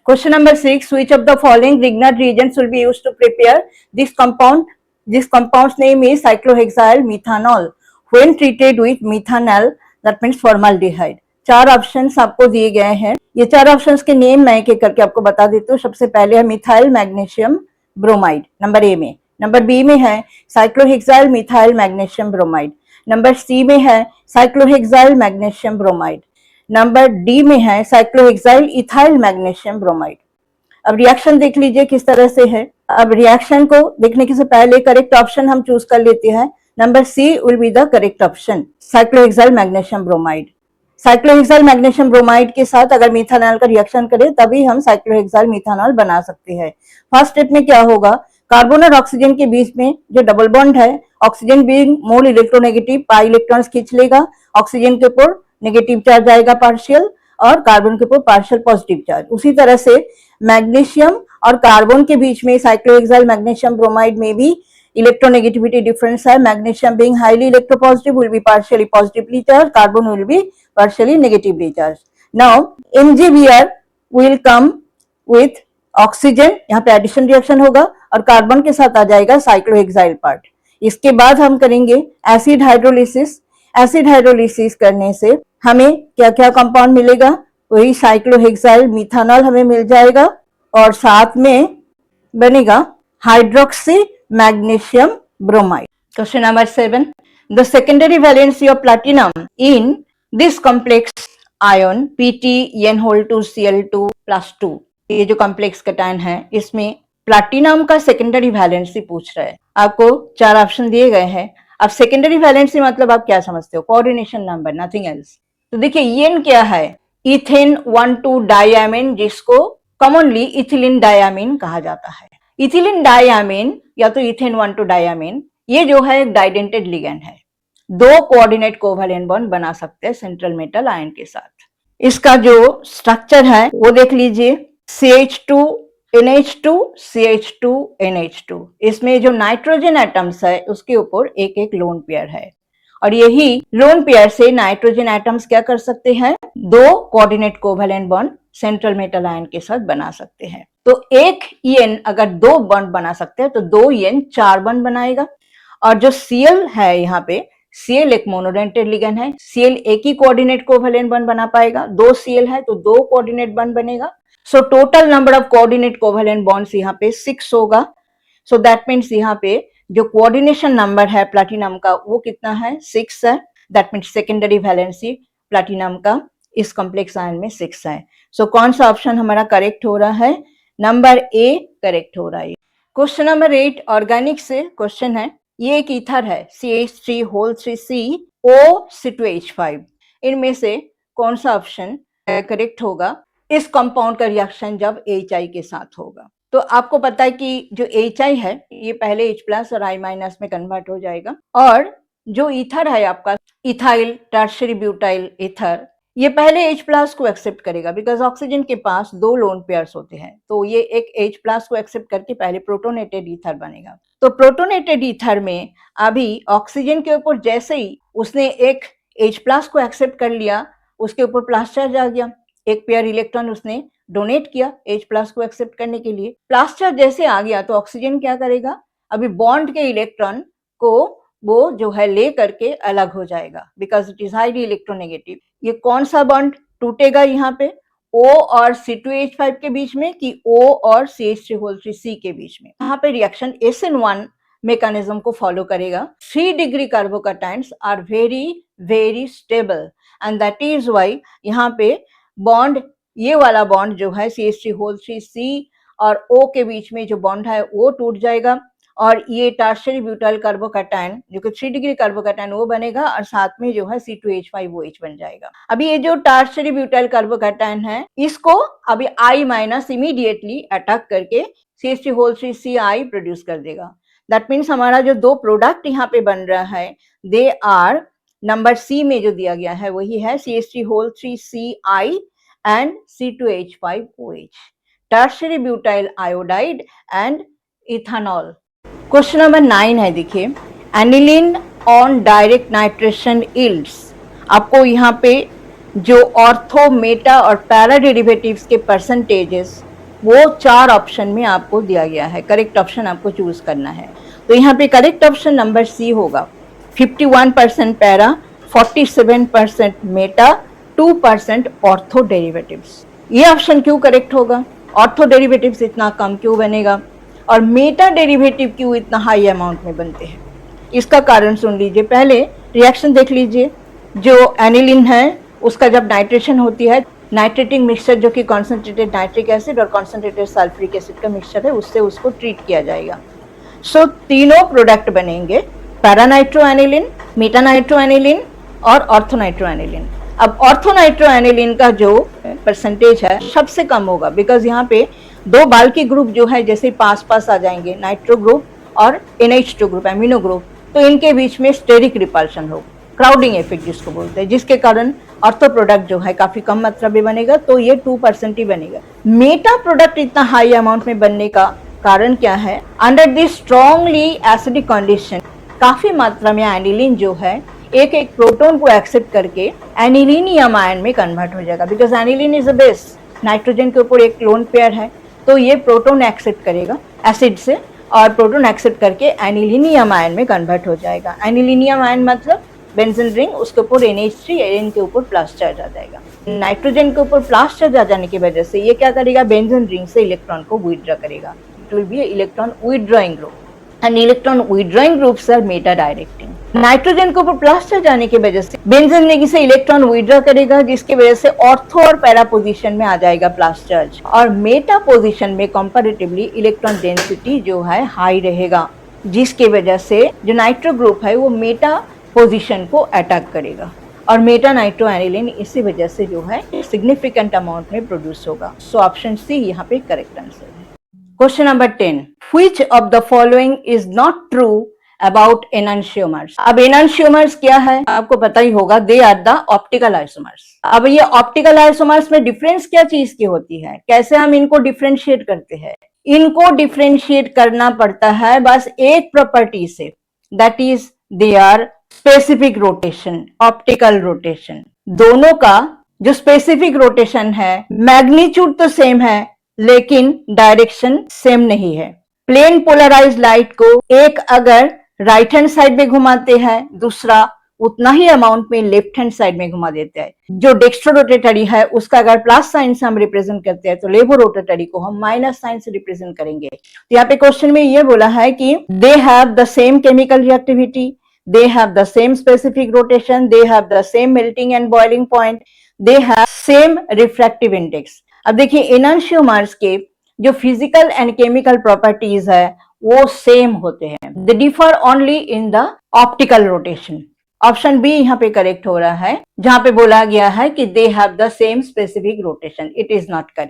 Question number 6. Which of the following Grignard reagents will be used to prepare this compound? This compound's name is cyclohexyl methanol. When treated with methanol, that means formaldehyde. चार options आपको दिए गए हैं. ये चार options के name मैं एक एक करके आपको बता देती हूँ. सबसे पहले है methyl magnesium bromide, number A में. नंबर बी में है cyclohexyl methyl magnesium bromide. Number C में है cyclohexyl magnesium bromide. Number D में है साइक्लोहेक्साइल इथाइल मैग्नीशियम ब्रोमाइड. अब रिएक्शन देख लीजिए किस तरह से है. अब रिएक्शन को देखने के से पहले करेक्ट ऑप्शन हम चूज कर लेते हैं. Number C will be the correct option, cyclohexyl magnesium bromide. Cyclohexyl magnesium bromide के साथ अगर मिथानॉल का रिएक्शन करें तभी हम साइक्लोहेक्साइल मिथानॉल बना सकते हैं. फर्स्ट स्टेप में क्या होगा, कार्बन और ऑक्सीजन के बीच में जो डबल बॉन्ड है, oxygen being more electronegative pi electrons खींच लेगा, ऑक्सीजन के ऊपर नेगेटिव चार्ज आएगा पार्शियल और कार्बन के ऊपर पार्शियल पॉजिटिव चार्ज. उसी तरह से मैग्नीशियम और कार्बन के बीच में साइक्लोहेक्साइल मैग्नीशियम ब्रोमाइड में भी इलेक्ट्रोनेगेटिविटी डिफरेंस है. Magnesium being highly electropositive will be partially positively charge, carbon will be partially negatively charged. Now MgBr will come with oxygen, यहाँ पे एडिशन रिएक्शन होगा और कार्बन के साथ आ जाएगा साइक्लोहेक्साइल पार्ट. इसके बाद हम करेंगे एसिड हाइड्रोलिसिस. एसिड हाइड्रोलिसिस करने से हमें क्या क्या कंपाउंड मिलेगा, वही साइक्लोहेक्साइल मिथानॉल हमें मिल जाएगा और साथ में बनेगा hydroxy magnesium bromide. Question number 7. The secondary valency of platinum in this complex ion PtN2Cl2+2, ये जो कॉम्प्लेक्स कटायन है इसमें प्लैटिनम का सेकेंडरी वैलेंसी पूछ रहा है. आपको चार ऑप्शन दिए गए हैं. अब सेकेंडरी वैलेंसी मतलब आप क्या समझते हो, कोऑर्डिनेशन नंबर, नथिंग एल्स. तो देखिए ये क्या है, इथेन 1,2 डायमीन, जिसको कॉमनली इथिलीन डायमीन कहा जाता है. इथिलीन डायमीन या तो इथेन 1,2 डायमीन, ये जो है एक डाइडेंटेड लिगैंड है. दो कोऑर्डिनेट कोवैलेंट बॉन्ड बना सकते हैं सेंट्रल मेटल आयन के साथ. इसका जो स्ट्रक्चर है वो देख लीजिए, CH2NH2 CH2NH2. इसमें जो नाइट्रोजन एटम्स है उसके ऊपर एक एक लोन पेयर है और यही लोन पेयर से नाइट्रोजन एटम्स क्या कर सकते हैं, दो coordinate covalent bond central metal ion के साथ बना सकते हैं. तो एक EN अगर दो बॉन्ड बना सकते हैं तो 2 EN 4 बॉन्ड बनाएगा. और जो Cl है यहाँ पे, Cl एक मोनोडेंटेड लिगैंड है. Cl एक ही कोऑर्डिनेट कोवैलेंट बॉन्ड बना पाएगा. 2 Cl है तो 2 कोऑर्डिनेट बॉन्ड बनेगा. So total number of coordinate covalent bonds यहाँ पे 6 होगा. सो दैट मीन्स यहाँ पे जो कोऑर्डिनेशन नंबर है प्लैटिनम का वो कितना है, 6 है. That means secondary valency platinum का इस कॉम्प्लेक्स आयन में 6 है. सो कौन सा ऑप्शन हमारा करेक्ट हो रहा है, नंबर ए करेक्ट हो रहा है. क्वेश्चन नंबर 8 ऑर्गेनिक से क्वेश्चन है. ये एक ईथर है CH3COO2H5. इनमें से कौन सा ऑप्शन करेक्ट होगा, इस कंपाउंड का रिएक्शन जब HI के साथ होगा. तो आपको पता है कि जो HI है ये पहले H+ और I- में कन्वर्ट हो जाएगा और जो ईथर है आपका इथाइल टर्शियरी ब्यूटाइल ईथर, ये पहले H+ को एक्सेप्ट करेगा बिकॉज ऑक्सीजन के पास दो लोन पेयर्स होते हैं. तो ये एक H+ को एक्सेप्ट करके पहले प्रोटोनेटेड ईथर बनेगा. तो प्रोटोनेटेड ईथर में अभी ऑक्सीजन के ऊपर जैसे ही उसने एक H+ को एक्सेप्ट कर लिया, उसके ऊपर प्लस चार्ज आ गया, एक पेयर इलेक्ट्रॉन उसने डोनेट किया H+ को एक्सेप्ट करने के लिए. प्लस चार्ज जैसे आ गया तो ऑक्सीजन क्या करेगा, अभी बॉन्ड के इलेक्ट्रॉन को वो जो है ले करके अलग हो जाएगा because it is highly electronegative. ये कौन सा बॉन्ड टूटेगा यहाँ पे, O और C2H5 के बीच में कि O और CH3COO3 के बीच में. यहाँ पे रिएक्शन SN1 मैकेनिज्म को फॉलो करेगा. 3 degree carbocations are very very stable and that is why यहाँ पे बॉन्ड, ये वाला बॉन्ड जो है CH3COO3 और O के बीच में जो बॉन्ड है वो टूट जाएगा और ये टर्शियरी ब्यूटाइल कार्बोकैटायन जो कि 3 डिग्री कार्बोकैटायन वो बनेगा और साथ में जो है C2H5OH बन जाएगा. अभी ये जो टर्शियरी ब्यूटाइल कार्बोकैटायन है इसको अभी I- इमीडिएटली अटैक करके CH3COO3 प्रोड्यूस कर देगा. दैट मीन्स हमारा जो दो प्रोडक्ट यहाँ पे बन रहा है दे आर, नंबर सी में जो दिया गया है वही है CH3COO3 and C2H5OH, tertiary butyl iodide and ethanol. Question number 9 है, देखिए aniline on direct nitration yields. आपको यहाँ पे जो ऑर्थो, मेटा और पैरा डेरिवेटिव्स के परसेंटेजेस वो 4 ऑप्शन में आपको दिया गया है। करेक्ट ऑप्शन आपको चूज करना है। तो यहाँ पे करेक्ट ऑप्शन नंबर सी होगा। 51% पैरा, 47% मेटा, 2% ऑर्थो डेरिवेटिव्स। ये ऑप्शन क्यों करेक्ट होगा? ऑर्थो डेरिवेटिव्स इतना कम क्यों बनेगा और मेटा डेरिवेटिव क्यों इतना हाई अमाउंट में बनते हैं? इसका कारण सुन लीजिए। पहले रिएक्शन देख लीजिए। जो एनिलिन है उसका जब नाइट्रेशन होती है, नाइट्रेटिंग मिक्सचर जो कि कॉन्सेंट्रेटेड नाइट्रिक एसिड और कॉन्सेंट्रेटेड सल्फ्यूरिक एसिड का मिक्सचर है, उससे उसको ट्रीट किया जाएगा। सो तीनों प्रोडक्ट बनेंगे, पैरानाइट्रोएनिलिन, मेटानाइट्रोएनिलिन और ऑर्थोनाइट्रोएनिलिन। अब ऑर्थोनाइट्रोएनिलिन का जो परसेंटेज है सबसे कम होगा, बिकॉज यहाँ पे दो बाल्की ग्रुप जो है जैसे पास पास आ जाएंगे, नाइट्रो ग्रुप और NH2 ग्रुप, एमिनो ग्रुप, तो इनके बीच में स्टेरिक रिपल्शन होगा, क्राउडिंग इफेक्ट जिसको बोलते हैं, जिसके कारण ऑर्थो प्रोडक्ट जो है काफी कम मात्रा में बनेगा, तो ये 2% ही बनेगा। मेटा प्रोडक्ट इतना हाई अमाउंट में बनने का कारण क्या है? Under this strongly acidic condition काफी मात्रा में एनिलीन जो है एक एक प्रोटॉन को एक्सेप्ट करके एनिलीनियम आयन में कन्वर्ट हो जाएगा, because aniline is a base, nitrogen के ऊपर एक लोन पेयर है, तो ये प्रोटॉन एक्सेप्ट करेगा एसिड से और प्रोटॉन एक्सेप्ट करके एनिलीनियम आयन में कन्वर्ट हो जाएगा। एनिलीनियम आयन मतलब बेंजीन रिंग, उसके ऊपर NH3, N के ऊपर प्लस चार्ज आ जाएगा। नाइट्रोजन के ऊपर प्लस चार्ज आ जाने की वजह से ये क्या करेगा? बेंजीन रिंग से इलेक्ट्रॉन को विथड्रॉ करेगा। It will be electron withdrawing group and electron withdrawing groups are meta directing. Nitrogen के ऊपर प्लस चार्ज आने की वजह से बेंजीन रिंग से इलेक्ट्रॉन विथड्रॉ करेगा, जिसकी वजह से ऑर्थो और पैरा पोजीशन में आ जाएगा प्लस चार्ज, और मेटा पोजीशन में कंपैरेटिवली इलेक्ट्रॉन डेंसिटी जो है हाई रहेगा, जिसकी वजह से जो नाइट्रो ग्रुप है वो मेटा पोजीशन को अटैक करेगा और मेटा नाइट्रोएनिलिन इसी वजह से जो है सिग्निफिकेंट अमाउंट में प्रोड्यूस होगा। सो ऑप्शन सी यहाँ पे करेक्ट आंसर है। Question number 10, which of the following is not true about enantiomers? अब एनांशियोमर्स क्या है आपको पता ही होगा, they are the optical isomers. अब ये ऑप्टिकल आइसोमर्स में डिफरेंस क्या चीज की होती है, कैसे हम इनको डिफरेंशिएट करते हैं? इनको डिफरेंशिएट करना पड़ता है बस एक प्रॉपर्टी से, that is they are specific rotation, optical rotation. दोनों का जो स्पेसिफिक रोटेशन है मैग्नीट्यूड तो सेम है लेकिन डायरेक्शन सेम नहीं है। प्लेन पोलराइज लाइट को एक अगर राइट हैंड साइड में घुमाते हैं, दूसरा उतना ही अमाउंट में लेफ्ट हैंड साइड में घुमा देते हैं। जो डेक्स्ट्रो रोटेटरी है उसका अगर प्लस साइन से हम रिप्रेजेंट करते हैं तो लेवो रोटेटरी को हम माइनस साइन से रिप्रेजेंट करेंगे। तो यहाँ पे क्वेश्चन में ये बोला है कि they have the same chemical reactivity, they have the same specific rotation, they have the same melting and boiling point, they have same refractive index। अब देखिए एनांशियोमर्स के जो फिजिकल एंड केमिकल प्रॉपर्टीज है वो सेम होते हैं, they differ only in the optical rotation. Option B यहाँ पे करेक्ट हो रहा है, जहां पे बोला गया है कि they have the same specific rotation. It is not correct.